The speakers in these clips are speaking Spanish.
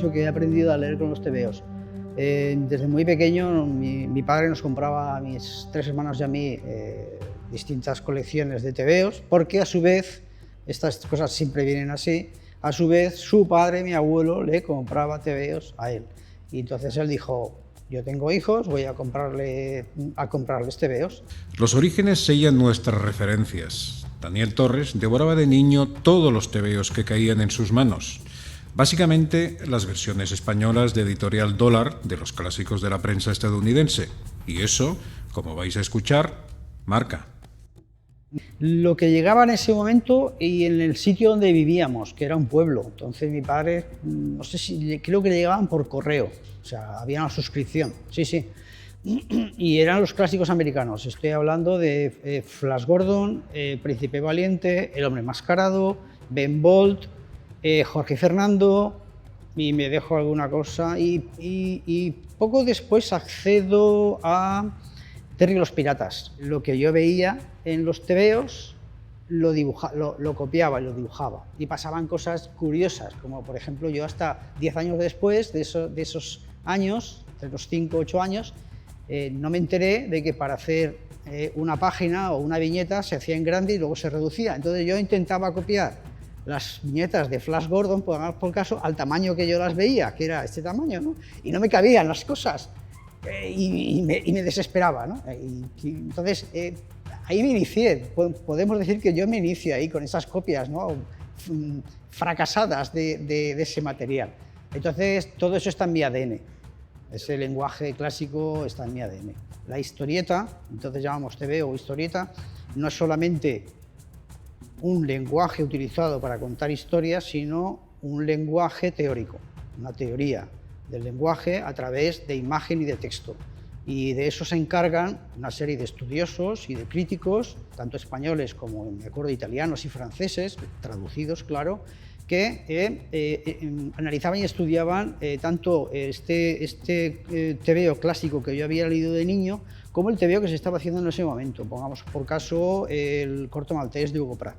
dicho que he aprendido a leer con los tebeos. Desde muy pequeño mi padre nos compraba a mis 3 hermanos y a mí distintas colecciones de tebeos, porque a su vez, estas cosas siempre vienen así, a su vez su padre, mi abuelo, le compraba tebeos a él. Y entonces él dijo: yo tengo hijos, voy a comprarles tebeos. Los orígenes sellan nuestras referencias. Daniel Torres devoraba de niño todos los tebeos que caían en sus manos. Básicamente, las versiones españolas de Editorial Dólar de los clásicos de la prensa estadounidense. Y eso, como vais a escuchar, marca. Lo que llegaba en ese momento y en el sitio donde vivíamos, que era un pueblo. Entonces mi padre, no sé si, creo que le llegaban por correo, o sea, había una suscripción, sí, sí. Y eran los clásicos americanos. Estoy hablando de Flash Gordon, Príncipe Valiente, El Hombre Enmascarado, Ben Bolt, Jorge Fernando, y me dejo alguna cosa. Y poco después accedo a Terry y los Piratas. Lo que yo veía en los tebeos lo copiaba y lo dibujaba. Y pasaban cosas curiosas, como por ejemplo yo hasta 10 años después de esos años, de los 5 o 8 años, no me enteré de que para hacer una página o una viñeta se hacía en grande y luego se reducía. Entonces yo intentaba copiar las viñetas de Flash Gordon, por caso, al tamaño que yo las veía, que era este tamaño, ¿no? Y no me cabían las cosas y me desesperaba, ¿no? Entonces ahí me inicié. Podemos decir que yo me inicio ahí con esas copias, ¿no? Fracasadas de ese material. Entonces todo eso está en mi ADN. Ese lenguaje clásico está en mi ADN. La historieta, entonces llamamos tebeo o historieta, no es solamente un lenguaje utilizado para contar historias, sino un lenguaje teórico, una teoría del lenguaje a través de imagen y de texto. Y de eso se encargan una serie de estudiosos y de críticos, tanto españoles como, me acuerdo, italianos y franceses, traducidos, claro, que analizaban y estudiaban tanto este tebeo clásico que yo había leído de niño, como el tebeo que se estaba haciendo en ese momento. Pongamos por caso el corto maltés de Hugo Pratt.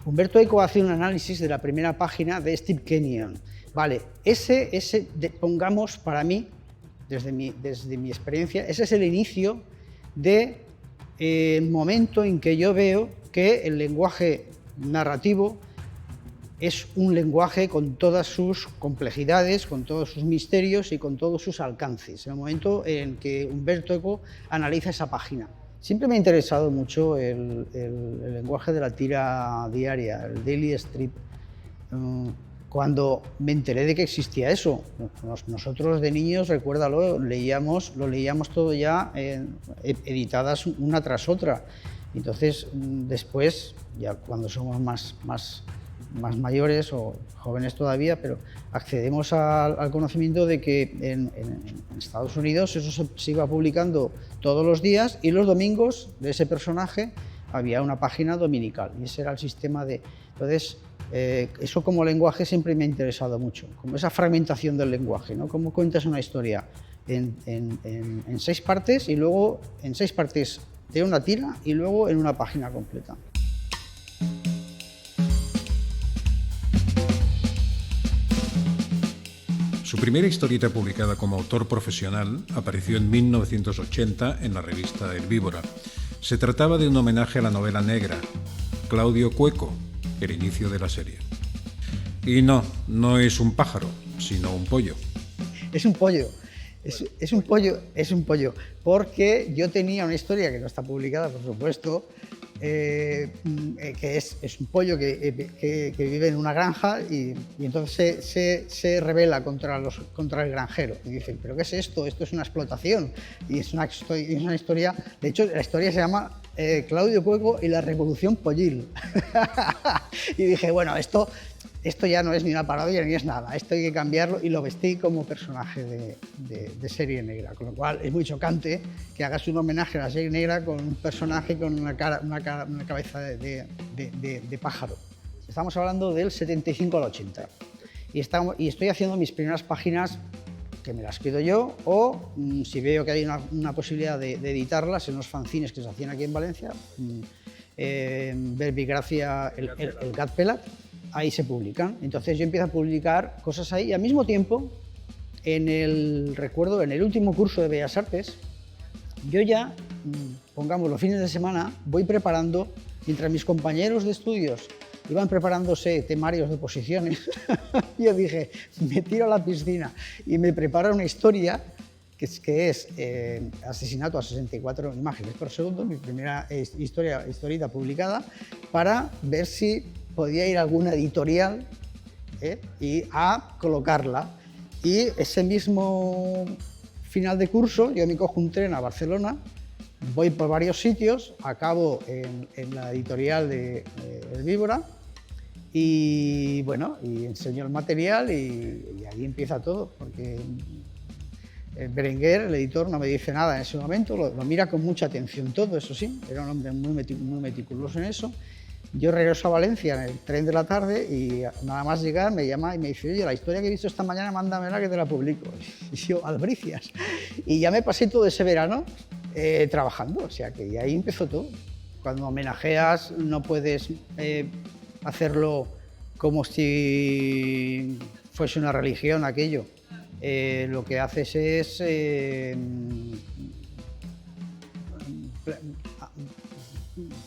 Humberto Eco hace un análisis de la primera página de Steve Kenyon. Vale, pongamos para mí, desde mi experiencia, ese es el inicio del momento en que yo veo que el lenguaje narrativo es un lenguaje con todas sus complejidades, con todos sus misterios y con todos sus alcances. En el momento en que Humberto Eco analiza esa página. Siempre me ha interesado mucho el lenguaje de la tira diaria, el daily strip. Cuando me enteré de que existía eso, nosotros de niños, recuérdalo, lo leíamos todo ya editadas una tras otra. Entonces, después, ya cuando somos más mayores o jóvenes todavía, pero accedemos al conocimiento de que en Estados Unidos eso se iba publicando todos los días y los domingos de ese personaje había una página dominical y ese era el sistema de... Entonces, eso como lenguaje siempre me ha interesado mucho, como esa fragmentación del lenguaje, ¿no? Cómo cuentas una historia en 6 partes y luego en 6 partes de una tira y luego en una página completa. Su primera historieta publicada como autor profesional apareció en 1980 en la revista El Víbora. Se trataba de un homenaje a la novela negra, Claudio Cueco, el inicio de la serie. Y no es un pájaro, sino un pollo. Es un pollo. Es un pollo, porque yo tenía una historia que no está publicada, por supuesto, que es un pollo que vive en una granja y entonces se rebela contra el granjero y dicen, ¿pero qué es esto? Esto es una explotación y es una historia, de hecho la historia se llama Claudio Cueco y la revolución pollil. Y dije, bueno, esto ya no es ni una parodia ni es nada, esto hay que cambiarlo, y lo vestí como personaje de serie negra, con lo cual es muy chocante que hagas un homenaje a la serie negra con un personaje con una cabeza de pájaro. Estamos hablando del 75 al 80 y estoy haciendo mis primeras páginas que me las quedo yo o si veo que hay una posibilidad de editarlas en los fanzines que se hacían aquí en Valencia, Verbigracia, el Gat Pelat, ahí se publican. Entonces yo empiezo a publicar cosas ahí y al mismo tiempo, recuerdo, en el último curso de Bellas Artes, yo ya, pongamos los fines de semana, voy preparando, mientras mis compañeros de estudios iban preparándose temarios de oposiciones, yo dije, me tiro a la piscina y me preparo una historia que es Asesinato a 64 imágenes por segundo, mi primera historieta publicada, para ver si podía ir a alguna editorial y a colocarla. Y ese mismo final de curso yo me cojo un tren a Barcelona, voy por varios sitios, acabo en la editorial de Herbívora y bueno, y enseño el material y ahí empieza todo, porque Berenguer, el editor, no me dice nada en ese momento, lo mira con mucha atención todo, eso sí, era un hombre muy meticuloso en eso. Yo regreso a Valencia en el tren de la tarde y nada más llegar me llama y me dice, oye, la historia que he visto esta mañana, mándamela que te la publico. Y yo, albricias. Y ya me pasé todo ese verano trabajando, o sea que ahí empezó todo. Cuando homenajeas no puedes hacerlo como si fuese una religión aquello. Lo que haces es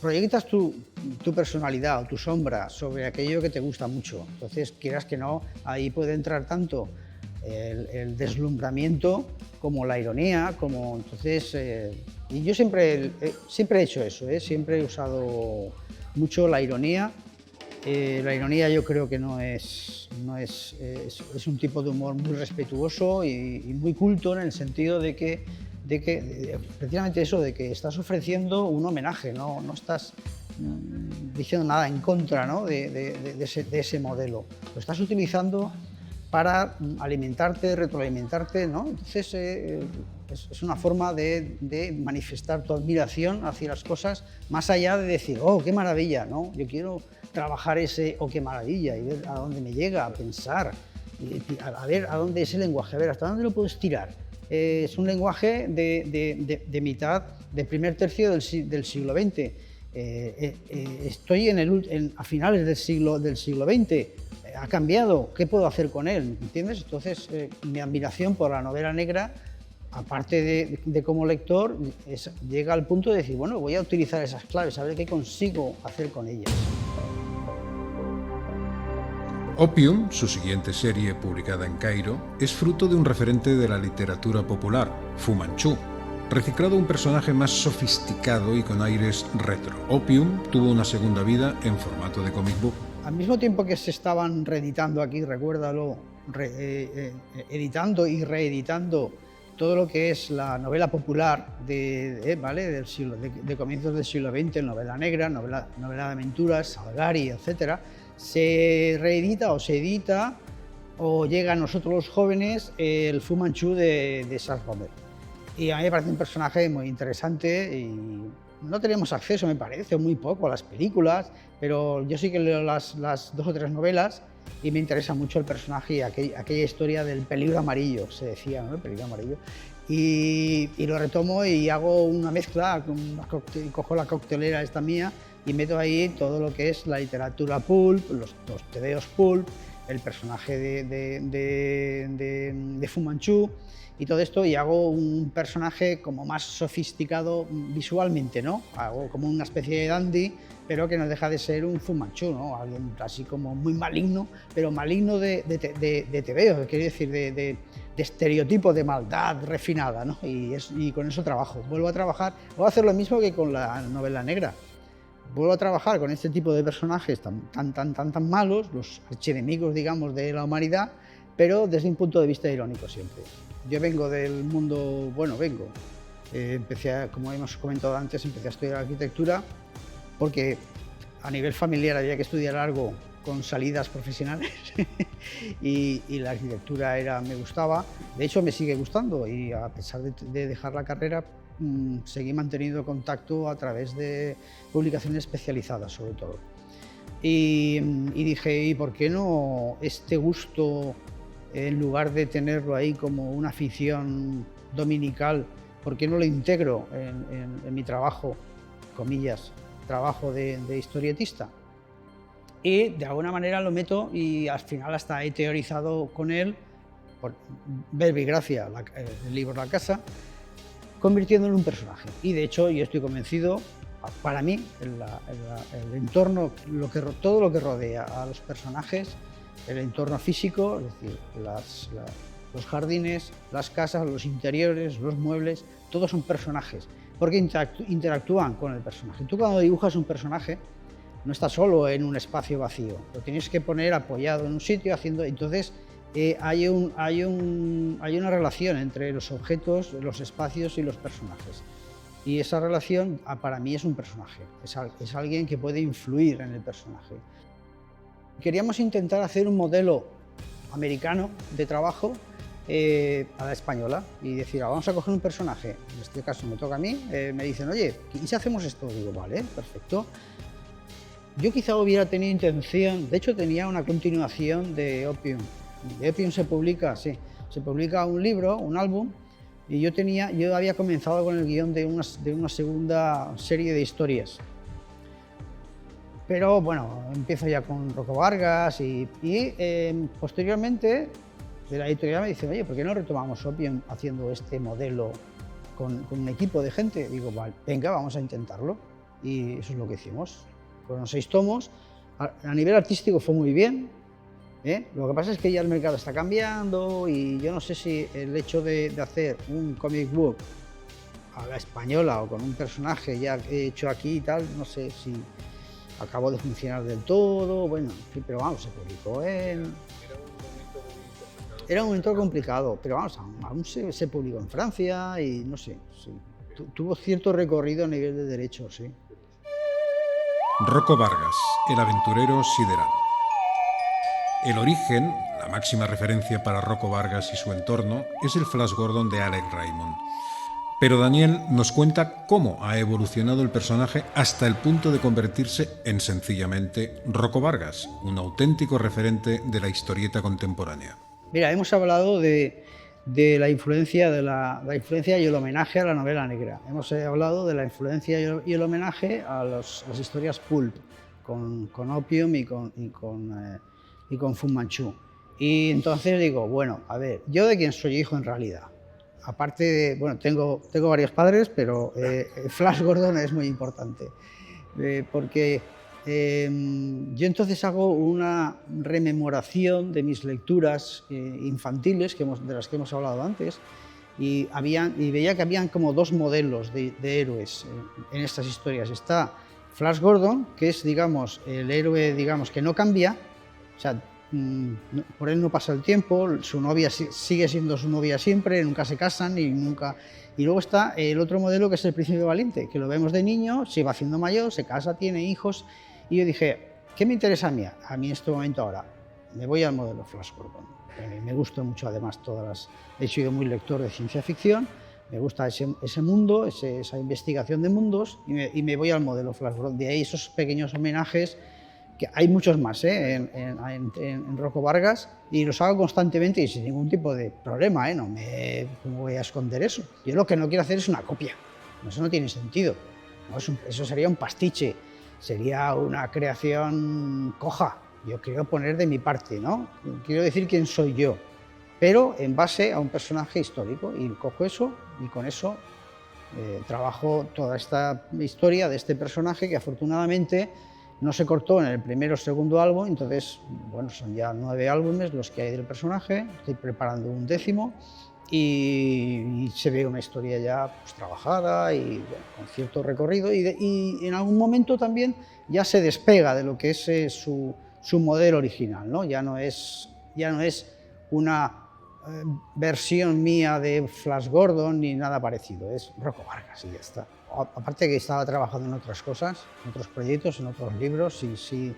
proyectas tu personalidad o tu sombra sobre aquello que te gusta mucho. Entonces, quieras que no, ahí puede entrar tanto el deslumbramiento como la ironía, como entonces. Y yo siempre he hecho eso, siempre he usado mucho la ironía. La ironía yo creo que es un tipo de humor muy respetuoso y muy culto en el sentido de que precisamente eso, de que estás ofreciendo un homenaje, no estás diciendo nada en contra, ¿no? de ese modelo. Lo estás utilizando para alimentarte, retroalimentarte, ¿no? Entonces es una forma de manifestar tu admiración hacia las cosas, más allá de decir, oh, qué maravilla, ¿no? Yo quiero trabajar ese, oh, qué maravilla, y ver a dónde me llega, a pensar, a ver a dónde ese lenguaje, a ver hasta dónde lo puedo estirar. Es un lenguaje de mitad, del primer tercio del siglo XX. Estoy a finales del siglo XX. Ha cambiado, ¿qué puedo hacer con él? ¿Entiendes? Entonces, mi admiración por la novela negra, aparte de como lector, llega al punto de decir, bueno, voy a utilizar esas claves, a ver qué consigo hacer con ellas. Opium, su siguiente serie publicada en Cairo, es fruto de un referente de la literatura popular, Fu Manchu, reciclado un personaje más sofisticado y con aires retro. Opium tuvo una segunda vida en formato de comic book. Al mismo tiempo que se estaban reeditando aquí, recuérdalo, editando y reeditando todo lo que es la novela popular del siglo, de comienzos del siglo XX, novela negra, novela de aventuras, Salgari, etc., se reedita o se edita o llega a nosotros los jóvenes el Fu Manchu de Charles Romer. Y a mí me parece un personaje muy interesante y no tenemos acceso, me parece, muy poco a las películas, pero yo sí que leo las 2 o 3 novelas y me interesa mucho el personaje y aquella historia del peligro amarillo, se decía, ¿no? El peligro amarillo. Y lo retomo y hago una mezcla, cojo la coctelera esta mía y meto ahí todo lo que es la literatura pulp, los tebeos pulp, el personaje de Fu Manchu y todo esto, y hago un personaje como más sofisticado visualmente, ¿no? Hago como una especie de dandy, pero que no deja de ser un Fu Manchu, ¿no? Alguien así como muy maligno, pero maligno de tebeo, quiere decir, de estereotipo de maldad refinada, ¿no? Y con eso trabajo. Vuelvo a trabajar, voy a hacer lo mismo que con la novela negra. Vuelvo a trabajar con este tipo de personajes tan malos, los archienemigos, digamos, de la humanidad, pero desde un punto de vista irónico siempre. Yo vengo del mundo, como hemos comentado antes, empecé a estudiar arquitectura porque a nivel familiar había que estudiar algo con salidas profesionales y la arquitectura me gustaba, de hecho me sigue gustando y a pesar de dejar la carrera seguí manteniendo contacto a través de publicaciones especializadas sobre todo. Y dije, ¿y por qué no este gusto, en lugar de tenerlo ahí como una afición dominical, por qué no lo integro en mi trabajo, comillas, trabajo de historietista? y de alguna manera lo meto y al final hasta he teorizado con él, por verbigracia, el libro La Casa, convirtiéndolo en un personaje. Y de hecho yo estoy convencido, para mí, el entorno, todo lo que rodea a los personajes, el entorno físico, es decir, los jardines, las casas, los interiores, los muebles, todos son personajes, porque interactúan con el personaje. Tú cuando dibujas un personaje, no estás solo en un espacio vacío, lo tienes que poner apoyado en un sitio, entonces hay una relación entre los objetos, los espacios y los personajes. Y esa relación para mí es un personaje, es alguien que puede influir en el personaje. Queríamos intentar hacer un modelo americano de trabajo a la española y decir, vamos a coger un personaje, en este caso me toca a mí, me dicen, oye, ¿y si hacemos esto? Digo, vale, perfecto. Yo quizá hubiera tenido intención, de hecho tenía una continuación de Opium. De Opium se publica un libro, un álbum, y yo había comenzado con el guión de una segunda serie de historias. Pero bueno, empiezo ya con Rocco Vargas y posteriormente de la editorial me dicen, oye, ¿por qué no retomamos Opium haciendo este modelo con un equipo de gente? Digo, vale, venga, vamos a intentarlo. Y eso es lo que hicimos. Fueron 6 tomos. A nivel artístico fue muy bien. Lo que pasa es que ya el mercado está cambiando y yo no sé si el hecho de hacer un comic book a la española o con un personaje ya hecho aquí y tal, no sé si acabó de funcionar del todo, bueno, sí, pero vamos, se publicó en... Era un momento complicado, pero vamos, aún se publicó en Francia y no sé, sí. Tuvo cierto recorrido a nivel de derechos, sí. Rocco Vargas, el aventurero sideral. El origen, la máxima referencia para Rocco Vargas y su entorno, es el Flash Gordon de Alex Raymond. Pero Daniel nos cuenta cómo ha evolucionado el personaje hasta el punto de convertirse en sencillamente Rocco Vargas, un auténtico referente de la historieta contemporánea. Mira, hemos hablado de la influencia y el homenaje a la novela negra. Hemos hablado de la influencia y el homenaje a las historias pulp, con Opium y con Fu Manchu. Y entonces digo, bueno, a ver, ¿yo de quién soy hijo en realidad? Aparte de, bueno, tengo varios padres, pero Flash Gordon es muy importante, porque yo entonces hago una rememoración de mis lecturas infantiles, de las que hemos hablado antes, y veía que habían como 2 modelos de héroes en estas historias. Está Flash Gordon, que es, digamos, el héroe, digamos, que no cambia, o sea, por él no pasa el tiempo, su novia sigue siendo su novia siempre, nunca se casan y nunca... Y luego está el otro modelo, que es el Príncipe Valiente, que lo vemos de niño, se va haciendo mayor, se casa, tiene hijos, y yo dije, ¿qué me interesa a mí? A mí en este momento ahora, me voy al modelo Flash Gordon. Me gusta mucho, además, he sido muy lector de ciencia ficción, me gusta ese mundo, esa investigación de mundos, y me voy al modelo Flash Gordon. De ahí esos pequeños homenajes, que hay muchos más en Rocco Vargas, y los hago constantemente y sin ningún tipo de problema, ¿cómo voy a esconder eso? Yo lo que no quiero hacer es una copia, eso no tiene sentido, ¿no? Eso sería un pastiche, sería una creación coja. Yo quiero poner de mi parte, ¿no? Quiero decir quién soy yo, pero en base a un personaje histórico, y cojo eso y con eso trabajo toda esta historia de este personaje que afortunadamente no se cortó en el primero o segundo álbum. Entonces, bueno, son ya 9 álbumes los que hay del personaje, estoy preparando un 10º y se ve una historia ya pues, trabajada y bueno, con cierto recorrido y en algún momento también ya se despega de lo que es su modelo original, ¿no? Ya no es una versión mía de Flash Gordon ni nada parecido, es Rocco Vargas y ya está. Aparte que estaba trabajando en otras cosas, en otros proyectos, en otros libros, y si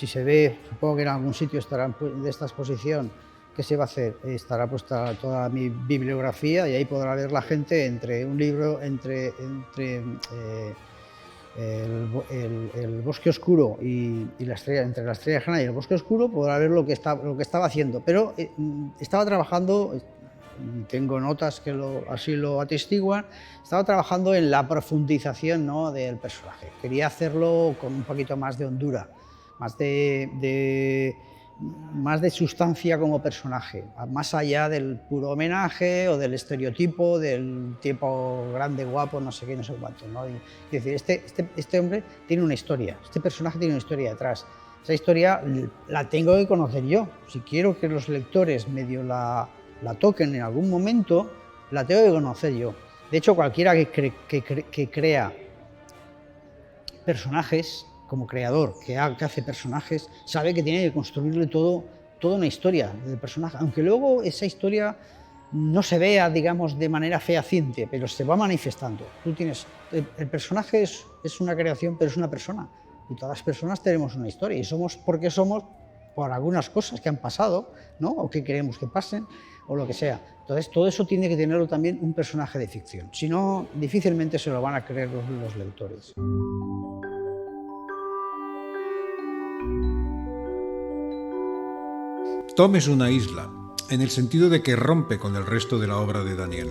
se ve, supongo que en algún sitio estará de esta exposición que se va a hacer, estará puesta toda mi bibliografía y ahí podrá ver la gente entre un libro, entre el Bosque Oscuro y la estrella, entre la Estrella Lejana y el Bosque Oscuro, podrá ver lo que estaba haciendo. Pero estaba trabajando, tengo notas que así lo atestiguan, estaba trabajando en la profundización, ¿no?, del personaje. Quería hacerlo con un poquito más de hondura, más de sustancia como personaje, más allá del puro homenaje o del estereotipo del tipo grande, guapo, no sé qué, no sé cuánto, ¿no? Es decir, este hombre tiene una historia, este personaje tiene una historia detrás. Esa historia la tengo que conocer yo. Si quiero que los lectores medio la toquen en algún momento, la tengo que conocer yo. De hecho, cualquiera que crea personajes, como creador, que hace personajes, sabe que tiene que construirle toda una historia del personaje, aunque luego esa historia no se vea, digamos, de manera fehaciente, pero se va manifestando. Tú tienes, el personaje es una creación, pero es una persona, y todas las personas tenemos una historia, y somos porque somos por algunas cosas que han pasado, ¿no? O que queremos que pasen, o lo que sea. Entonces, todo eso tiene que tenerlo también un personaje de ficción, si no, difícilmente se lo van a creer los lectores. Tom es una isla, en el sentido de que rompe con el resto de la obra de Daniel.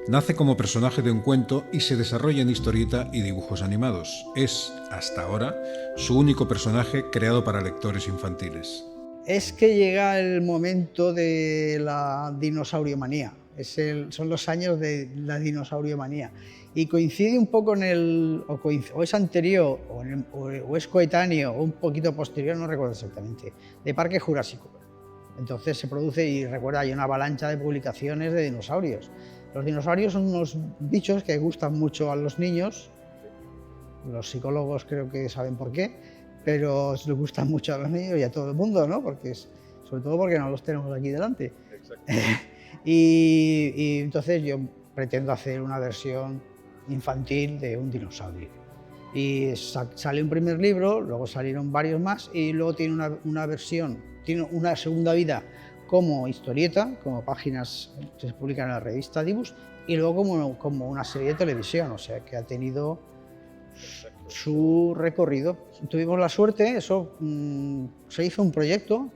Nace como personaje de un cuento y se desarrolla en historieta y dibujos animados. Es, hasta ahora, su único personaje creado para lectores infantiles. Es que llega el momento de la dinosauriomanía. Son los años de la dinosauriomanía. Y coincide un poco o es anterior, o es coetáneo, o un poquito posterior, no recuerdo exactamente, de Parque Jurásico. Entonces se produce, y recuerda, hay una avalancha de publicaciones de dinosaurios. Los dinosaurios son unos bichos que gustan mucho a los niños, los psicólogos creo que saben por qué, pero les gustan mucho a los niños y a todo el mundo, ¿no? Sobre todo porque no los tenemos aquí delante. y entonces yo pretendo hacer una versión infantil de un dinosaurio. Y sale un primer libro, luego salieron varios más, y luego tiene una versión, tiene una segunda vida como historieta, como páginas que se publican en la revista Dibus, y luego como una serie de televisión, o sea que ha tenido su recorrido. Tuvimos la suerte, se hizo un proyecto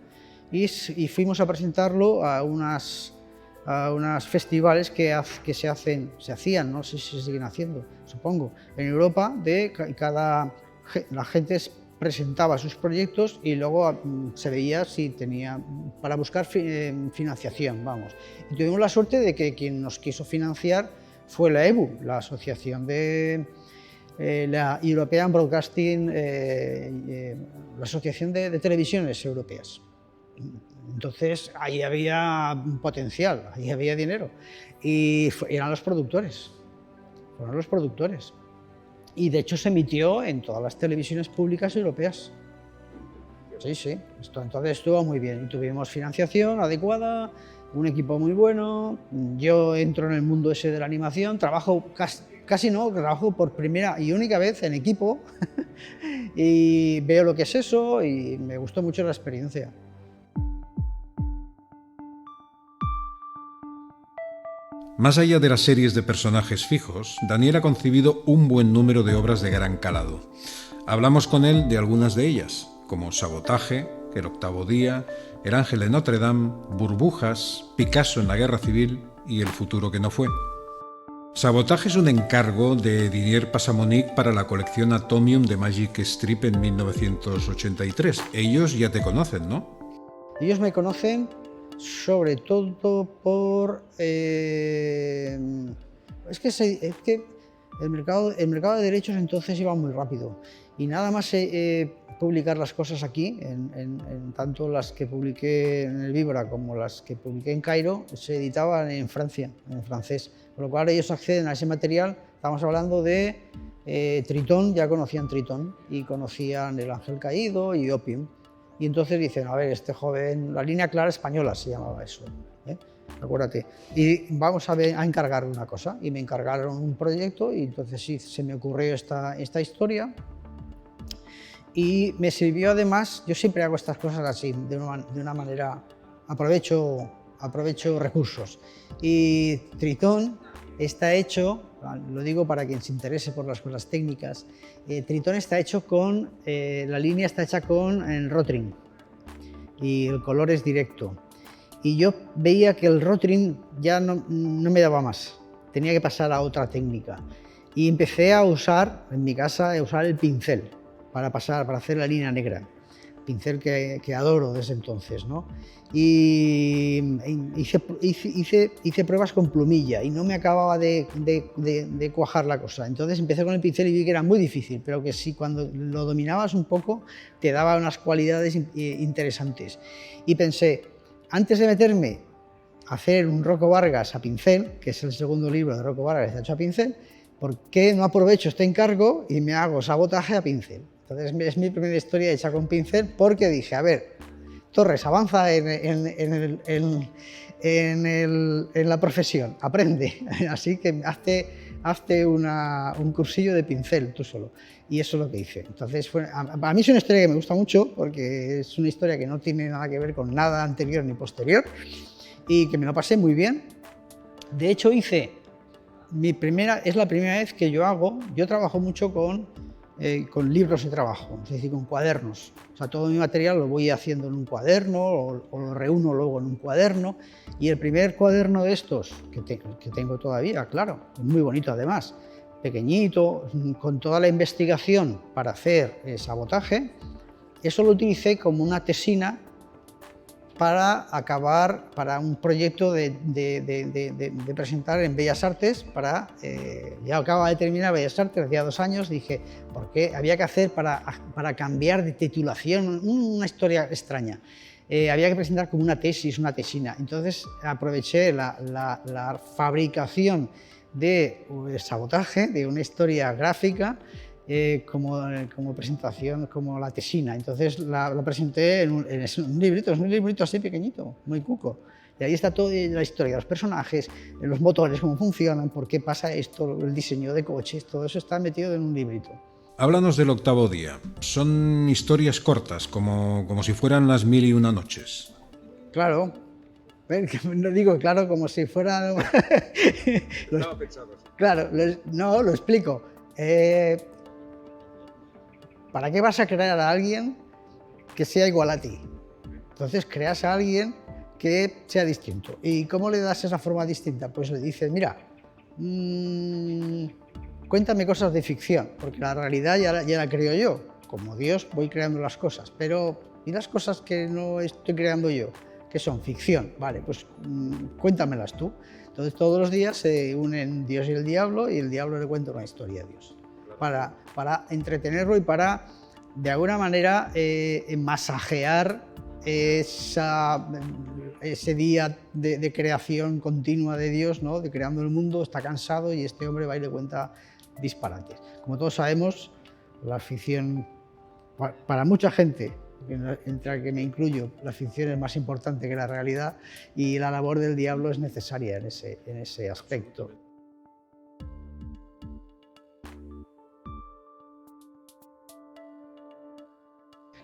y fuimos a presentarlo a unos festivales que se hacían, no sé si se siguen haciendo, supongo, en Europa, la gente presentaba sus proyectos y luego se veía si tenía, para buscar financiación, vamos. Y tuvimos la suerte de que quien nos quiso financiar fue la EBU, la asociación de la European Broadcasting, la asociación de televisiones europeas. Entonces ahí había potencial, ahí había dinero, y eran los productores, fueron los productores. Y de hecho se emitió en todas las televisiones públicas europeas. Sí, sí, entonces estuvo muy bien y tuvimos financiación adecuada, un equipo muy bueno. Yo entro en el mundo ese de la animación, trabajo trabajo por primera y única vez en equipo y veo lo que es eso y me gustó mucho la experiencia. Más allá de las series de personajes fijos, Daniel ha concebido un buen número de obras de gran calado. Hablamos con él de algunas de ellas, como Sabotaje, El octavo día, El ángel de Notre Dame, Burbujas, Picasso en la guerra civil y El futuro que no fue. Sabotaje es un encargo de Didier Passamonic para la colección Atomium de Magic Strip en 1983. Ellos ya te conocen, ¿no? Ellos me conocen sobre todo por... es que el mercado de derechos entonces iba muy rápido y nada más publicar las cosas aquí, tanto las que publiqué en el Vibra como las que publiqué en Cairo, se editaban en Francia, en francés, con lo cual ellos acceden a ese material. Estamos hablando de Tritón, ya conocían Tritón y conocían El ángel caído y Opium. Y entonces dicen, a ver, este joven, la línea clara española se llamaba eso, acuérdate. Y vamos a encargar una cosa. Y me encargaron un proyecto y entonces sí, se me ocurrió esta historia. Y me sirvió además, yo siempre hago estas cosas así, de una manera, aprovecho recursos. Y Tritón está hecho, lo digo para quien se interese por las cosas técnicas, Tritón está hecho con, la línea está hecha con el Rotring y el color es directo. Y yo veía que el Rotring ya no me daba más, tenía que pasar a otra técnica. Y empecé a usar, en mi casa, el pincel para hacer la línea negra. pincel que adoro desde entonces, ¿no? Y hice pruebas con plumilla y no me acababa de cuajar la cosa. Entonces empecé con el pincel y vi que era muy difícil, pero que sí, cuando lo dominabas un poco te daba unas cualidades interesantes. Y pensé, antes de meterme a hacer un Rocco Vargas a pincel, que es el segundo libro de Rocco Vargas hecho a pincel, ¿por qué no aprovecho este encargo y me hago Sabotaje a pincel? Entonces es mi primera historia hecha con pincel, porque dije, a ver, Torres, avanza en la profesión, aprende, así que hazte un cursillo de pincel tú solo. Y eso es lo que hice. Entonces, para mí es una historia que me gusta mucho, porque es una historia que no tiene nada que ver con nada anterior ni posterior, y que me lo pasé muy bien. De hecho, es la primera vez que yo trabajo mucho con libros de trabajo, es decir, con cuadernos. O sea, todo mi material lo voy haciendo en un cuaderno o lo reúno luego en un cuaderno. Y el primer cuaderno de estos, que tengo todavía, claro, muy bonito además, pequeñito, con toda la investigación para hacer sabotaje, eso lo utilicé como una tesina para un proyecto de presentar en Bellas Artes. Ya acababa de terminar Bellas Artes, hacía 2 años, dije, ¿por qué había que hacer para cambiar de titulación? Una historia extraña. Había que presentar como una tesis, una tesina. Entonces aproveché la fabricación de sabotaje, de una historia gráfica, como presentación, como la tesina. Entonces la presenté en un librito, es un librito así pequeñito, muy cuco. Y ahí está toda la historia de los personajes, los motores, cómo funcionan, por qué pasa esto, el diseño de coches, todo eso está metido en un librito. Háblanos del octavo día. Son historias cortas, como si fueran las 1001 noches. Claro. No digo claro como si fuera... Estaba pensado así. Claro, no, lo explico. ¿Para qué vas a crear a alguien que sea igual a ti? Entonces creas a alguien que sea distinto. ¿Y cómo le das esa forma distinta? Pues le dices, mira, cuéntame cosas de ficción, porque la realidad ya la creo yo. Como Dios voy creando las cosas, pero ¿y las cosas que no estoy creando yo? Que son ficción, vale, pues cuéntamelas tú. Entonces todos los días se unen Dios y el diablo le cuenta una historia a Dios. Para entretenerlo y para, de alguna manera, masajear ese día de creación continua de Dios, ¿no? De creando el mundo, está cansado y este hombre va y le cuenta disparates. Como todos sabemos, la ficción, para mucha gente, entre la que me incluyo, la ficción es más importante que la realidad, y la labor del diablo es necesaria en ese aspecto.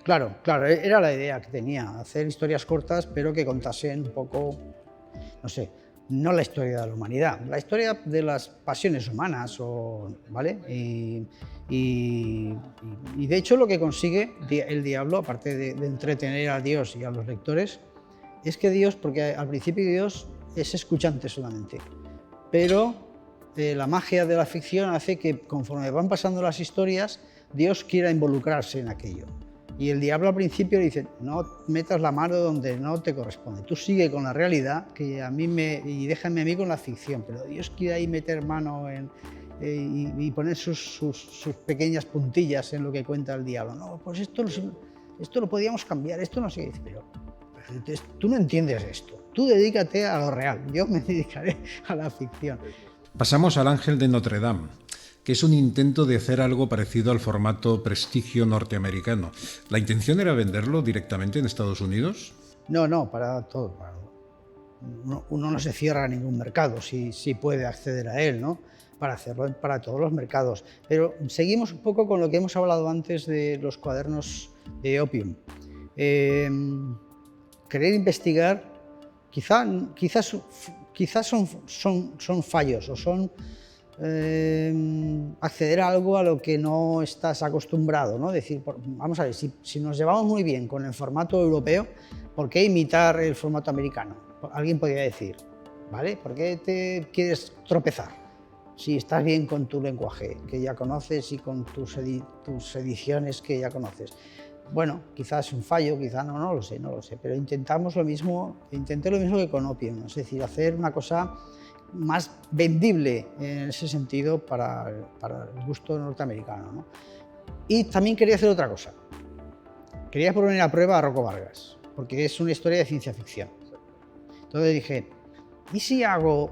Claro, era la idea que tenía, hacer historias cortas, pero que contasen un poco, no sé, no la historia de la humanidad, la historia de las pasiones humanas, ¿vale? Y de hecho lo que consigue el diablo, aparte de entretener a Dios y a los lectores, es que Dios, porque al principio Dios es escuchante solamente, pero la magia de la ficción hace que conforme van pasando las historias, Dios quiera involucrarse en aquello. Y el diablo al principio le dice, no metas la mano donde no te corresponde, tú sigue con la realidad y déjame a mí con la ficción, pero Dios quiere ahí meter mano y poner sus pequeñas puntillas en lo que cuenta el diablo. No, pues esto lo podíamos cambiar, esto no sé, pero tú no entiendes esto, tú dedícate a lo real, yo me dedicaré a la ficción. Pasamos al Ángel de Notre Dame, que es un intento de hacer algo parecido al formato prestigio norteamericano. ¿La intención era venderlo directamente en Estados Unidos? No, para todo. Uno no se cierra a ningún mercado, si puede acceder a él, ¿no? Para hacerlo para todos los mercados. Pero seguimos un poco con lo que hemos hablado antes de los cuadernos de Opium. Querer investigar, quizás son fallos o son acceder a algo a lo que no estás acostumbrado, ¿no? Decir, vamos a ver, si nos llevamos muy bien con el formato europeo, ¿por qué imitar el formato americano? Alguien podría decir, ¿vale? ¿Por qué te quieres tropezar? Si estás bien con tu lenguaje que ya conoces y con tus ediciones que ya conoces. Bueno, quizás es un fallo, quizás no lo sé, pero intentamos lo mismo, intenté lo mismo que con Opium, es decir, hacer una cosa más vendible en ese sentido para el gusto norteamericano, ¿no? Y también quería hacer otra cosa, quería poner a prueba a Rocco Vargas, porque es una historia de ciencia ficción. Entonces dije, ¿y si hago...?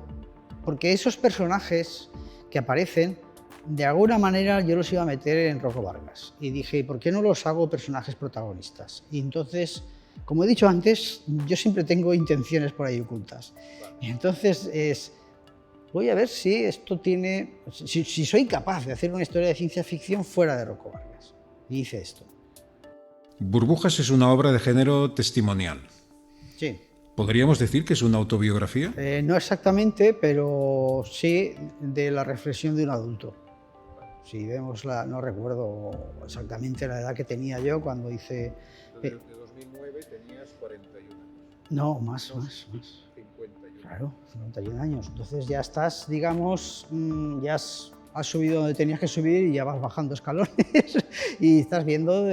Porque esos personajes que aparecen, de alguna manera yo los iba a meter en Rocco Vargas. Y dije, ¿por qué no los hago personajes protagonistas? Y entonces, como he dicho antes, yo siempre tengo intenciones por ahí ocultas. Y entonces voy a ver si esto tiene... Si soy capaz de hacer una historia de ciencia ficción fuera de Rocco Vargas. Y hice esto. Burbujas es una obra de género testimonial. Sí. ¿Podríamos decir que es una autobiografía? No exactamente, pero sí de la reflexión de un adulto. Si vemos no recuerdo exactamente la edad que tenía yo cuando hice... De 2009 tenías 41 años. No, más. 51. Claro, 51 años. Entonces ya estás, digamos, ya has subido donde tenías que subir y ya vas bajando escalones y estás viendo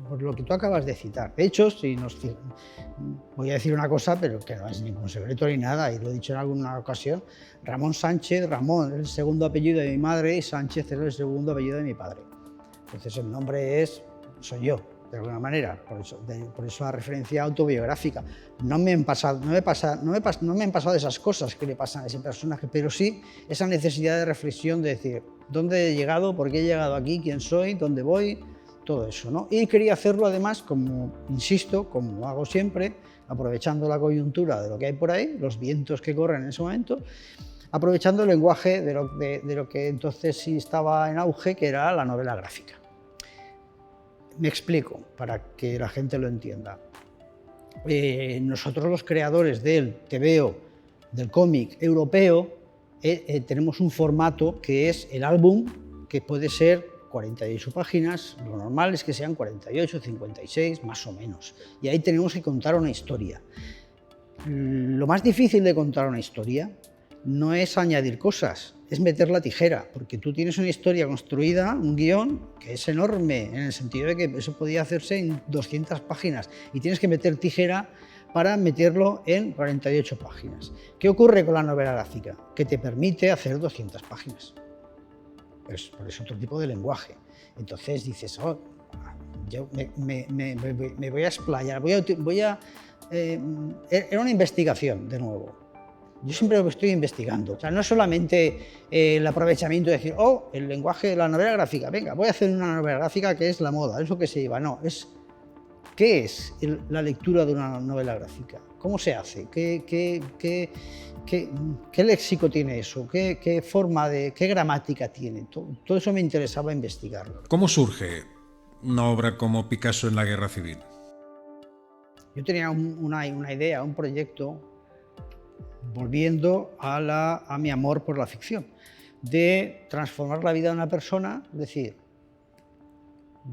por lo que tú acabas de citar. De hecho, voy a decir una cosa, pero que no es ningún secreto ni nada, y lo he dicho en alguna ocasión, Ramón Sánchez, Ramón es el segundo apellido de mi madre y Sánchez es el segundo apellido de mi padre. Entonces el nombre soy yo, de alguna manera, por eso la referencia autobiográfica. No me han pasado esas cosas que le pasan a ese personaje, pero sí esa necesidad de reflexión de decir, ¿dónde he llegado? ¿Por qué he llegado aquí? ¿Quién soy? ¿Dónde voy? Todo eso, ¿no? Y quería hacerlo además, como insisto, como hago siempre, aprovechando la coyuntura de lo que hay por ahí, los vientos que corren en ese momento, aprovechando el lenguaje de lo que entonces sí estaba en auge, que era la novela gráfica. Me explico, para que la gente lo entienda. Nosotros los creadores del TVO, del cómic europeo, tenemos un formato que es el álbum, que puede ser 48 páginas, lo normal es que sean 48, 56, más o menos. Y ahí tenemos que contar una historia. Lo más difícil de contar una historia no es añadir cosas, es meter la tijera, porque tú tienes una historia construida, un guión, que es enorme, en el sentido de que eso podía hacerse en 200 páginas, y tienes que meter tijera para meterlo en 48 páginas. ¿Qué ocurre con la novela gráfica? Que te permite hacer 200 páginas. Pues es otro tipo de lenguaje. Entonces dices, yo me voy a explayar, era una investigación, de nuevo. Yo siempre lo estoy investigando. O sea, no es solamente el aprovechamiento de decir, el lenguaje de la novela gráfica, venga, voy a hacer una novela gráfica que es la moda, es lo que se lleva. No, ¿qué es la lectura de una novela gráfica? ¿Cómo se hace? ¿Qué léxico tiene eso? ¿Qué forma qué gramática tiene? Todo eso me interesaba investigarlo. ¿Cómo surge una obra como Picasso en la Guerra Civil? Yo tenía una idea, un proyecto, volviendo a mi amor por la ficción, de transformar la vida de una persona, es decir,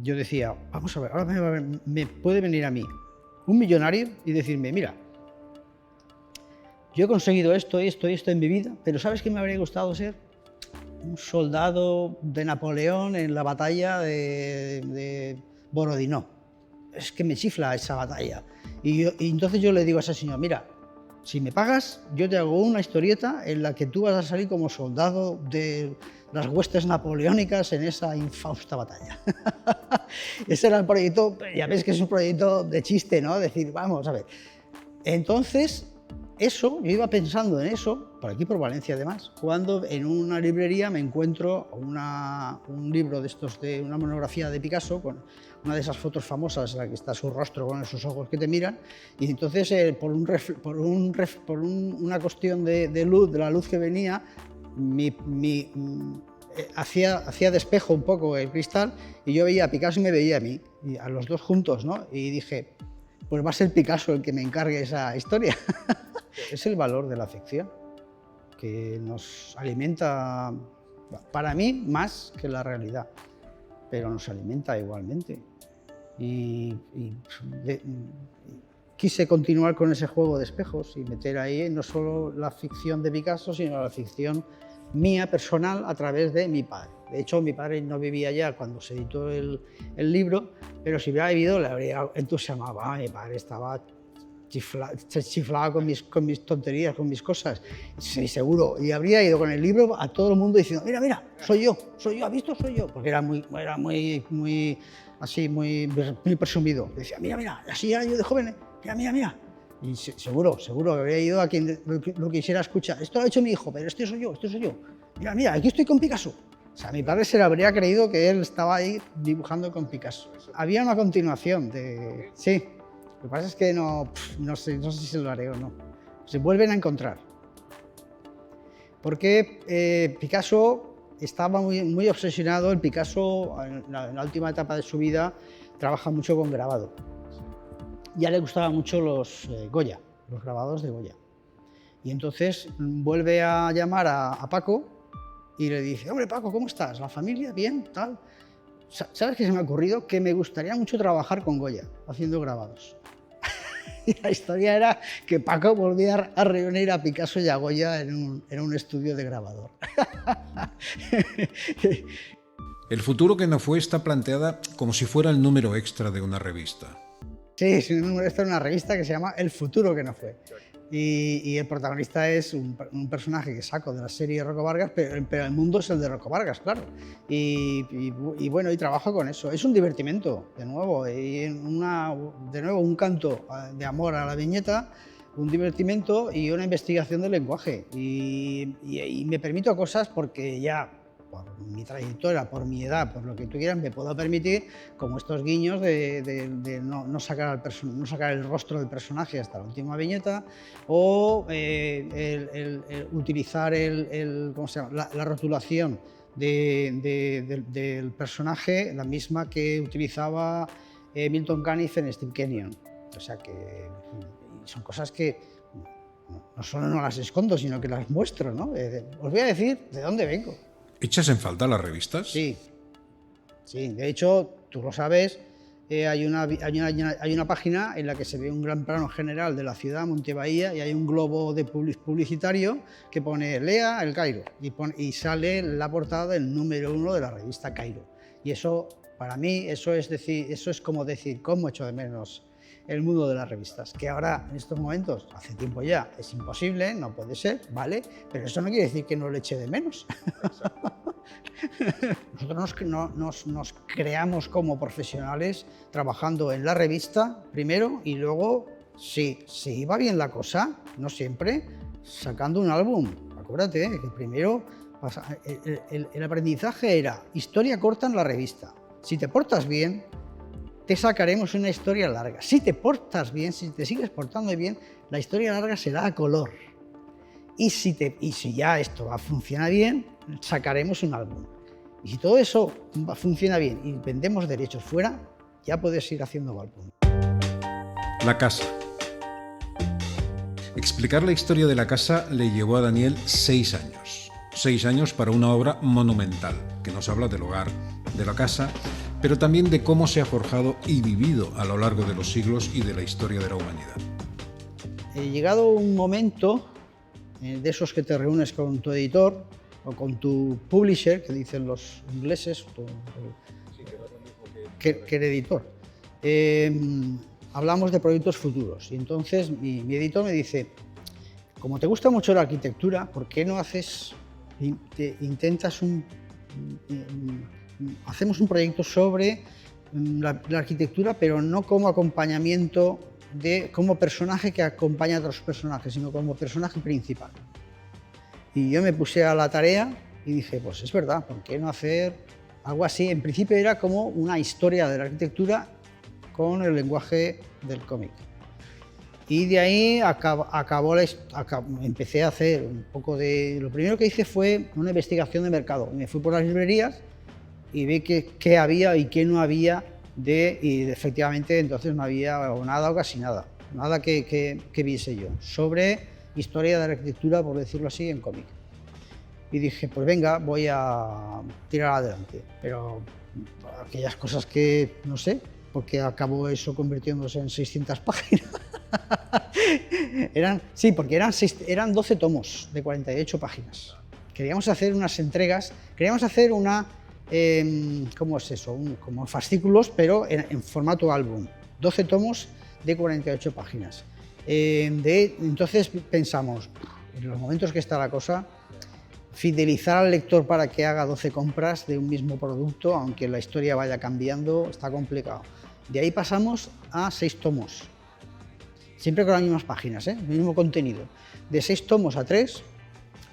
yo decía, vamos a ver, ahora me puede venir a mí un millonario y decirme, mira, yo he conseguido esto y esto y esto en mi vida, pero ¿sabes qué me habría gustado ser? Un soldado de Napoleón en la batalla de Borodino. Es que me chifla esa batalla. Y entonces yo le digo a ese señor, mira, si me pagas, yo te hago una historieta en la que tú vas a salir como soldado de las huestes napoleónicas en esa infausta batalla. Ese era el proyecto, ya ves que es un proyecto de chiste, ¿no? Decir, vamos a ver. Entonces, yo iba pensando en eso, por aquí por Valencia además, cuando en una librería me encuentro un libro de estos, de una monografía de Picasso, con una de esas fotos famosas en la que está su rostro con esos ojos que te miran, y entonces por una cuestión de luz, de la luz que venía, hacía de espejo un poco el cristal, y yo veía a Picasso y me veía a mí, y a los dos juntos, ¿no? Y dije, pues va a ser Picasso el que me encargue esa historia. Es el valor de la ficción, que nos alimenta, para mí, más que la realidad, pero nos alimenta igualmente. Y quise continuar con ese juego de espejos y meter ahí no solo la ficción de Picasso, sino la ficción mía personal a través de mi padre. De hecho, mi padre no vivía ya cuando se editó el libro, pero si hubiera vivido le habría entusiasmado. Ah, mi padre estaba chiflaba con mis tonterías, con mis cosas, sí, seguro. Y habría ido con el libro a todo el mundo diciendo, mira, mira, soy yo, ¿has visto? Soy yo. Porque era muy presumido. Decía, mira, mira, así era yo de joven, mira, mira, mira. Y seguro que habría ido a quien lo quisiera escuchar. Esto lo ha hecho mi hijo, pero este soy yo. Mira, mira, aquí estoy con Picasso. O sea, mi padre se le habría creído que él estaba ahí dibujando con Picasso. Había una continuación de... Sí. Lo que pasa es que no sé si se lo haré o no. Se vuelven a encontrar. Porque Picasso estaba muy obsesionado. El Picasso, en la última etapa de su vida, trabaja mucho con grabado. Ya le gustaban mucho los Goya, los grabados de Goya. Y entonces vuelve a llamar a Paco y le dice, hombre Paco, ¿cómo estás? ¿La familia? ¿Bien? ¿Tal? ¿Sabes qué se me ha ocurrido? Que me gustaría mucho trabajar con Goya, haciendo grabados. Y la historia era que Paco volvía a reunir a Picasso y a Goya en un estudio de grabador. El futuro que no fue está planteada como si fuera el número extra de una revista. Sí, es un número extra de una revista que se llama El futuro que no fue. Y el protagonista es un personaje que saco de la serie de Rocco Vargas, pero el mundo es el de Rocco Vargas, claro. Y bueno, y trabajo con eso. Es un divertimento, de nuevo, un canto de amor a la viñeta, un divertimento y una investigación del lenguaje. Y me permito cosas porque ya, por mi trayectoria, por mi edad, por lo que tú quieras, me puedo permitir, como estos guiños de no sacar el rostro del personaje hasta la última viñeta, o utilizar ¿cómo se llama? La rotulación del personaje, la misma que utilizaba Milton Caniff en Steve Kenyon. O sea que son cosas que no solo no las escondo, sino que las muestro, ¿no? Os voy a decir de dónde vengo. ¿Echas en falta las revistas? Sí, de hecho, tú lo sabes, hay una página en la que se ve un gran plano general de la ciudad, Montebahía, y hay un globo publicitario que pone Lea el Cairo, y sale la portada del número 1 de la revista Cairo. Y eso, para mí, eso es como decir, ¿cómo echo de menos el mundo de las revistas? Que ahora, en estos momentos, hace tiempo ya, es imposible, no puede ser, ¿vale? Pero eso no quiere decir que no lo eche de menos. Nosotros nos creamos como profesionales trabajando en la revista primero y luego, si iba bien la cosa, no siempre, sacando un álbum. Acuérdate que primero el aprendizaje era historia corta en la revista. Si te portas bien, te sacaremos una historia larga. Si te portas bien, si te sigues portando bien, la historia larga será a color. Y si ya esto funciona bien, sacaremos un álbum. Y si todo eso funciona bien y vendemos derechos fuera, ya puedes ir haciendo álbum. La casa. Explicar la historia de la casa le llevó a Daniel 6 años. 6 años para una obra monumental, que nos habla del hogar, de la casa, pero también de cómo se ha forjado y vivido a lo largo de los siglos y de la historia de la humanidad. Llegado un momento de esos que te reúnes con tu editor o con tu publisher, que dicen los ingleses, que el editor, hablamos de proyectos futuros. Y entonces mi editor me dice, como te gusta mucho la arquitectura, ¿por qué no hacemos un proyecto sobre la arquitectura, pero no como acompañamiento, como personaje que acompaña a otros personajes, sino como personaje principal? Y yo me puse a la tarea y dije, pues es verdad, ¿por qué no hacer algo así? En principio era como una historia de la arquitectura con el lenguaje del cómic. Y de ahí empecé a hacer un poco de... Lo primero que hice fue una investigación de mercado. Me fui por las librerías y vi qué había y qué no había y efectivamente entonces no había nada o casi nada que viese yo sobre historia de la arquitectura, por decirlo así, en cómic. Y dije, pues venga, voy a tirar adelante. Pero aquellas cosas que, no sé, porque acabó eso convirtiéndose en 600 páginas. Porque eran 12 tomos de 48 páginas. queríamos hacer unas entregas, queríamos hacer una, ¿cómo es eso? Como fascículos, pero en formato álbum, 12 tomos de 48 páginas. Entonces pensamos, en los momentos que está la cosa, fidelizar al lector para que haga 12 compras de un mismo producto, aunque la historia vaya cambiando, está complicado. De ahí pasamos a 6 tomos, siempre con las mismas páginas, el mismo contenido. De 6 tomos a 3,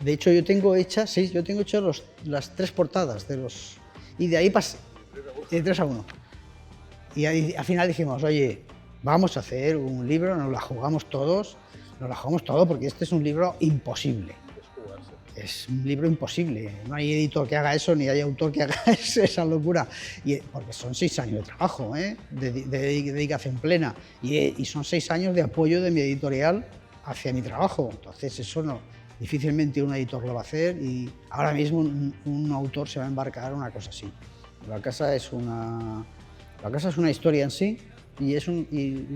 de hecho yo tengo hechas las 3 portadas de los... Y de ahí de 3 a 1. Y ahí, al final dijimos, oye, vamos a hacer un libro, nos la jugamos todo porque este es un libro imposible. Es un libro imposible, no hay editor que haga eso, ni hay autor que haga esa locura, porque son 6 años de trabajo, de dedicación plena, y son 6 años de apoyo de mi editorial hacia mi trabajo, entonces eso difícilmente un editor lo va a hacer, y ahora mismo un autor se va a embarcar en una cosa así. La casa es una historia en sí, y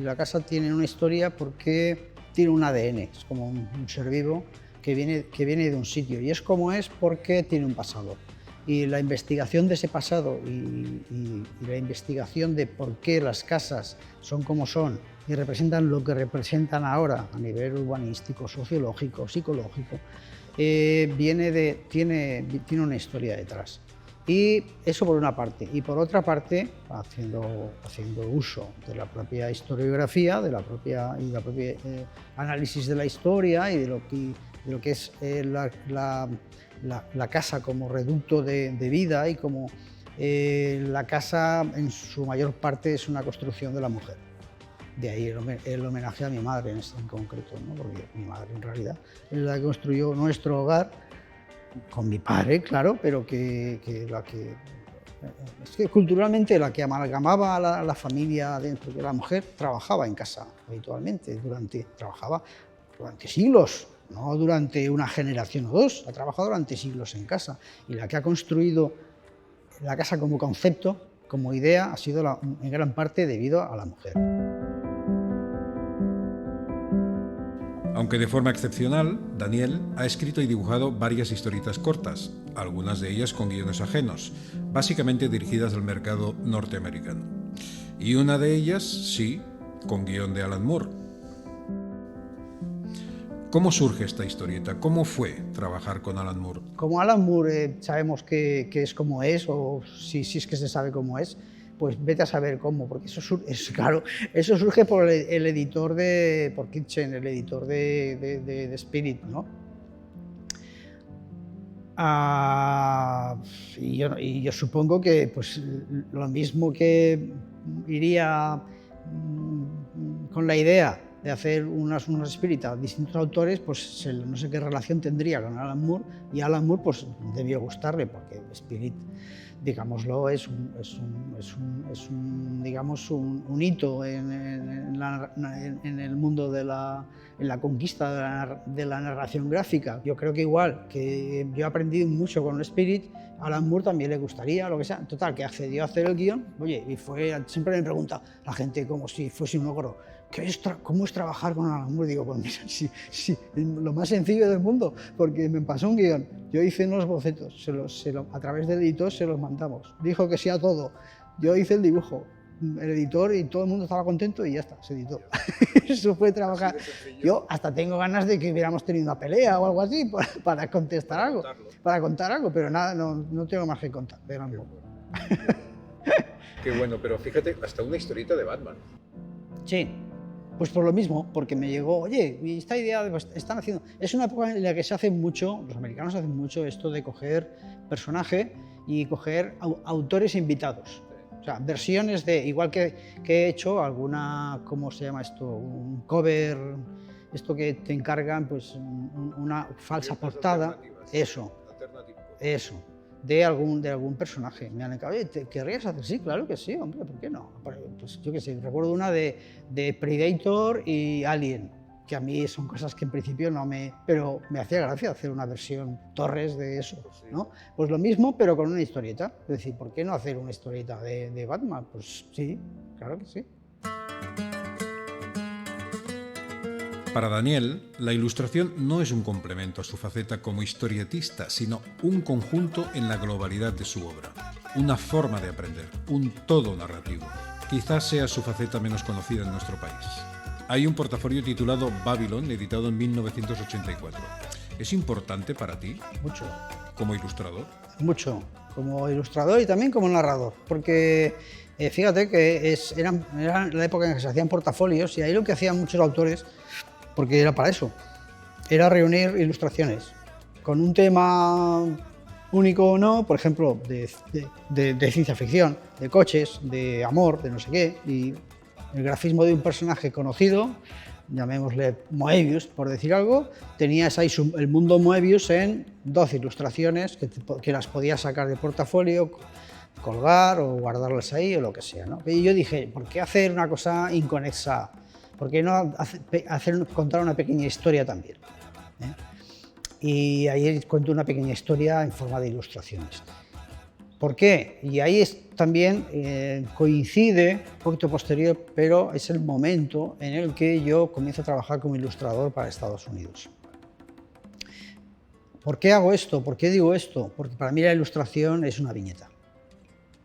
la casa tiene una historia porque tiene un ADN, es como un ser vivo, que viene de un sitio, y es como es porque tiene un pasado. Y la investigación de ese pasado y la investigación de por qué las casas son como son y representan lo que representan ahora a nivel urbanístico, sociológico, psicológico, tiene una historia detrás. Y eso por una parte. Y por otra parte, haciendo uso de la propia historiografía, de la propia análisis de la historia y de lo que es la casa como reducto de vida, y como la casa en su mayor parte es una construcción de la mujer. De ahí el homenaje a mi madre en concreto, ¿no? Porque mi madre en realidad es la que construyó nuestro hogar, con mi padre, claro, pero es que culturalmente la que amalgamaba a la familia dentro, de la mujer trabajaba en casa habitualmente, trabajaba durante siglos. No durante una generación o dos, ha trabajado durante siglos en casa, y la que ha construido la casa como concepto, como idea, ha sido en gran parte debido a la mujer. Aunque de forma excepcional, Daniel ha escrito y dibujado varias historietas cortas, algunas de ellas con guiones ajenos, básicamente dirigidas al mercado norteamericano. Y una de ellas, sí, con guión de Alan Moore. ¿Cómo surge esta historieta? ¿Cómo fue trabajar con Alan Moore? Como Alan Moore sabemos que es como es, o si es que se sabe cómo es, pues vete a saber cómo, porque eso surge por el editor por Kitchen, el editor de Spirit, ¿no? Y yo supongo que pues, lo mismo que iría con la idea de hacer unos Spirit a distintos autores, pues no sé qué relación tendría con Alan Moore, y Alan Moore pues debió gustarle, porque Spirit, digámoslo, es digamos, un hito en el mundo de la conquista de la narración gráfica. Yo creo que igual que yo he aprendido mucho con Spirit, a Alan Moore también le gustaría, lo que sea. Total, que accedió a hacer el guión, oye, y siempre me pregunta la gente como si fuese un ogro, ¿cómo es trabajar con Alan Moore? Digo, pues mira, sí, lo más sencillo del mundo, porque me pasó un guión, yo hice unos bocetos, a través del editor se los mandamos, dijo que sí a todo, yo hice el dibujo, el editor, y todo el mundo estaba contento y ya está, se editó. Eso fue trabajar. Yo hasta tengo ganas de que hubiéramos tenido una pelea o algo así para contestar algo, para contar algo, pero nada, no tengo más que contar. Qué bueno, pero fíjate, hasta una historieta de Batman. Sí. Pues por lo mismo, porque me llegó, oye, y esta idea, pues, están haciendo... Es una época en la que se hace mucho, los americanos hacen mucho esto de coger personaje y coger autores invitados. O sea, versiones igual que he hecho alguna, ¿cómo se llama esto? Un cover, esto que te encargan, pues una falsa portada. Eso. De algún personaje. Me han encargado, oye, ¿te querrías hacer? Sí, claro que sí, hombre, ¿por qué no? Pues yo qué sé, recuerdo una de Predator y Alien, que a mí son cosas que en principio pero me hacía gracia hacer una versión Torres de eso, ¿no? Pues lo mismo, pero con una historieta. Es decir, ¿por qué no hacer una historieta de Batman? Pues sí, claro que sí. Para Daniel, la ilustración no es un complemento a su faceta como historietista, sino un conjunto en la globalidad de su obra, una forma de aprender, un todo narrativo. Quizás sea su faceta menos conocida en nuestro país. Hay un portafolio titulado Babylon, editado en 1984. ¿Es importante para ti? Mucho. ¿Como ilustrador? Mucho, como ilustrador y también como narrador, porque fíjate que era la época en que se hacían portafolios y ahí lo que hacían muchos autores, porque era para eso, era reunir ilustraciones con un tema único o no, por ejemplo, de ciencia ficción, de coches, de amor, de no sé qué, y el grafismo de un personaje conocido, llamémosle Moebius, por decir algo, tenías ahí el mundo Moebius en 12 ilustraciones que las podías sacar de portafolio, colgar o guardarlas ahí o lo que sea, ¿no? Y yo dije, ¿por qué hacer una cosa inconexa? ¿Por qué no contar una pequeña historia también? Y ahí cuento una pequeña historia en forma de ilustraciones. ¿Por qué? Y ahí también coincide, un poquito posterior, pero es el momento en el que yo comienzo a trabajar como ilustrador para Estados Unidos. ¿Por qué hago esto? ¿Por qué digo esto? Porque para mí la ilustración es una viñeta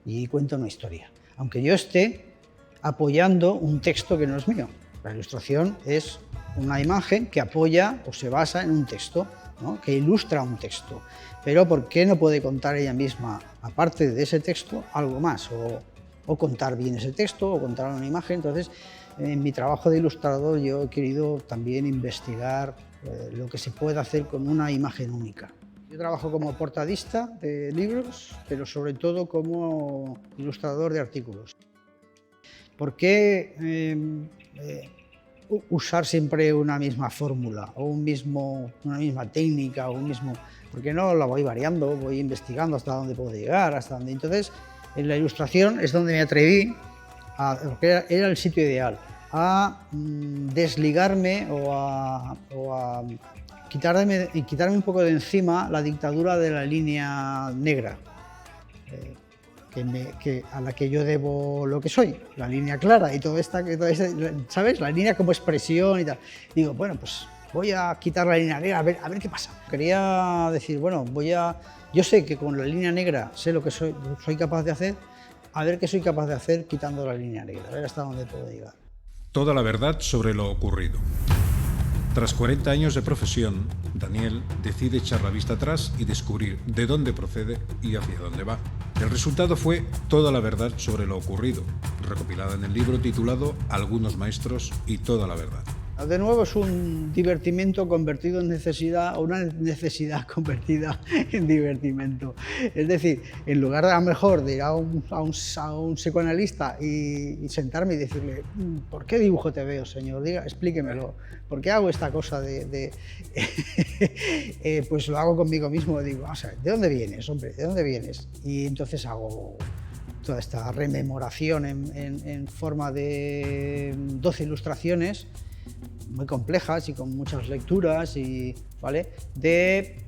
y cuenta una historia, aunque yo esté apoyando un texto que no es mío. La ilustración es una imagen que apoya o se basa en un texto, ¿no? Que ilustra un texto. Pero ¿por qué no puede contar ella misma, aparte de ese texto, algo más? O contar bien ese texto, o contar una imagen. Entonces, en mi trabajo de ilustrador yo he querido también investigar lo que se puede hacer con una imagen única. Yo trabajo como portadista de libros, pero sobre todo como ilustrador de artículos. ¿Por qué usar siempre una misma fórmula o una misma técnica o ¿por qué no la voy variando, voy investigando hasta dónde puedo llegar, hasta dónde? Entonces, en la ilustración es donde me atreví, porque era el sitio ideal, a desligarme o a quitarme un poco de encima la dictadura de la línea negra, a la que yo debo lo que soy, la línea clara y todo esta, ¿sabes? La línea como expresión y tal. Digo, bueno, pues voy a quitar la línea negra, a ver qué pasa. Quería decir, bueno, yo sé que con la línea negra sé lo que soy capaz de hacer, a ver qué soy capaz de hacer quitando la línea negra, a ver hasta dónde puedo llegar. Toda la verdad sobre lo ocurrido. Tras 40 años de profesión, Daniel decide echar la vista atrás y descubrir de dónde procede y hacia dónde va. El resultado fue Toda la verdad sobre lo ocurrido, recopilada en el libro titulado Algunos maestros y toda la verdad. De nuevo es un divertimento convertido en necesidad o una necesidad convertida en divertimento. Es decir, en lugar de a lo mejor de ir a un psicoanalista y sentarme y decirle ¿por qué dibujo te veo, señor? Diga, explíquemelo. ¿Por qué hago esta cosa pues lo hago conmigo mismo? Digo, vamos a ver, ¿de dónde vienes, hombre? ¿De dónde vienes? Y entonces hago toda esta rememoración en forma de 12 ilustraciones muy complejas y con muchas lecturas, ¿vale? De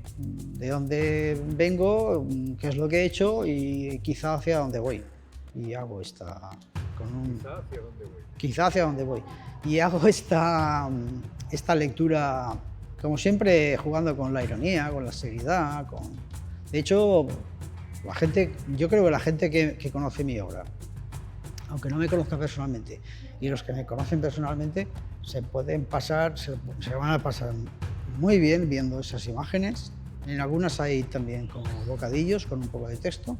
dónde vengo, qué es lo que he hecho y quizá hacia dónde voy. Y hago esta... Quizá hacia dónde voy. Y hago esta lectura, como siempre, jugando con la ironía, con la seriedad. De hecho, yo creo que la gente que conoce mi obra, aunque no me conozca personalmente, y los que me conocen personalmente, se van a pasar muy bien viendo esas imágenes. En algunas hay también como bocadillos con un poco de texto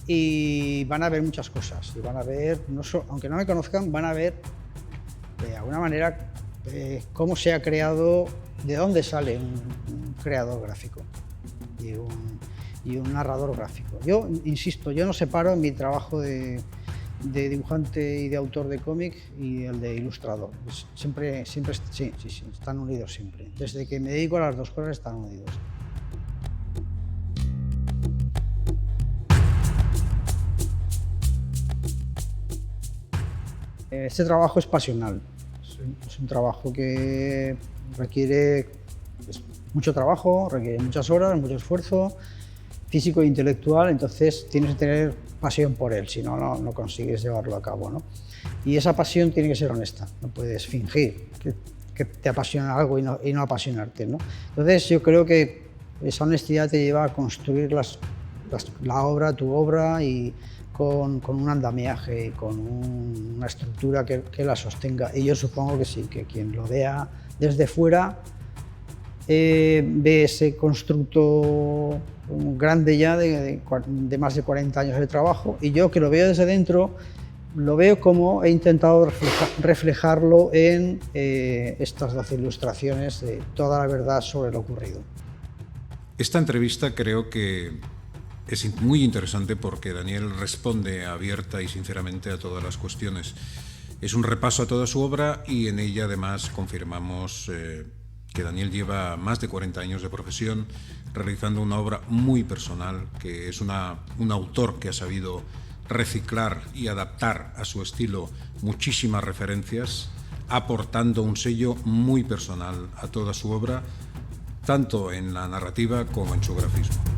y van a ver muchas cosas. Y van a ver, aunque no me conozcan, van a ver de alguna manera cómo se ha creado, de dónde sale un creador gráfico y un narrador gráfico. Yo insisto, yo no separo en mi trabajo de dibujante y de autor de cómic y el de ilustrador. Siempre, sí, están unidos siempre. Desde que me dedico a las dos cosas están unidos. Este trabajo es pasional. Es un trabajo que requiere mucho trabajo, requiere muchas horas, mucho esfuerzo físico e intelectual, entonces tienes que tener pasión por él, si no, no consigues llevarlo a cabo, ¿no? Y esa pasión tiene que ser honesta, no puedes fingir que te apasiona algo y no apasionarte, ¿no? Entonces yo creo que esa honestidad te lleva a construir la obra, tu obra, y con un andamiaje y con una estructura que la sostenga. Y yo supongo que sí, que quien lo vea desde fuera ve ese constructo grande ya de más de 40 años de trabajo, y yo que lo veo desde dentro, lo veo como he intentado reflejarlo en estas 12 ilustraciones de toda la verdad sobre lo ocurrido. Esta entrevista creo que es muy interesante porque Daniel responde abierta y sinceramente a todas las cuestiones. Es un repaso a toda su obra y en ella además confirmamos que Daniel lleva más de 40 años de profesión realizando una obra muy personal, que es un autor que ha sabido reciclar y adaptar a su estilo muchísimas referencias, aportando un sello muy personal a toda su obra, tanto en la narrativa como en su grafismo.